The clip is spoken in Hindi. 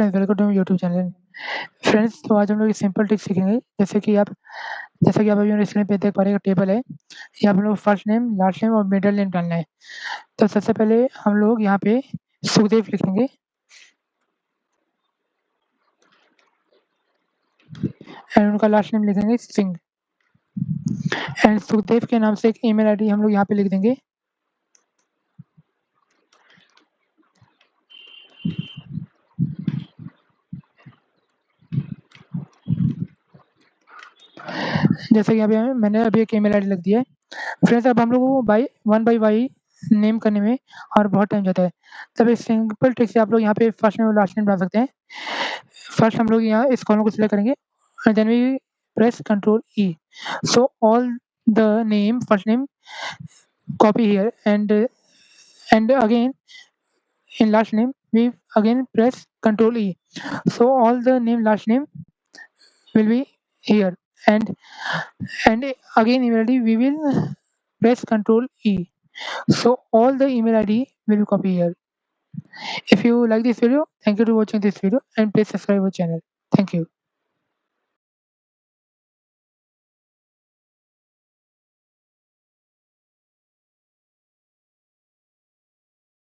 Friends, welcome to YouTube channel. Friends, तो आज हम लोग एक सिंपल ट्रिक सीखेंगे। जैसे कि आप अभी मेरे स्क्रीन पे देख पा रहे हैं, टेबल है। यहाँ पे हम लोग फर्स्ट नेम, लास्ट नेम और मिडिल नेम डालना है। तो सबसे पहले हम लोग यहाँ पे सुखदेव लिखेंगे एंड उनका लास्ट नेम लिखेंगे सिंह। एंड सुखदेव के नाम से एक ईमेल आईडी हम लोग यहाँ पे लिख देंगे। जैसे कि अभी मैंने अभी एक ईमेल आईडी लिख दिया है। फ्रेंड्स, अब हम लोग को वन बाई वाई नेम करने में और बहुत टाइम जाता है। तब इस सिंपल ट्रिक से आप लोग यहाँ पे फर्स्ट नेम और लास्ट नेम डाल सकते हैं। फर्स्ट हम लोग यहाँ इस कॉलम को सिलेक्ट करेंगे and then we press Ctrl E. So all the name, first name, copy here, and again in last name we again press Ctrl E. So all the name, last name will be here, and again email ID we will press Ctrl E. So all the email ID will be copy here. If you like this video, thank you for watching this video and please subscribe our channel. Thank you.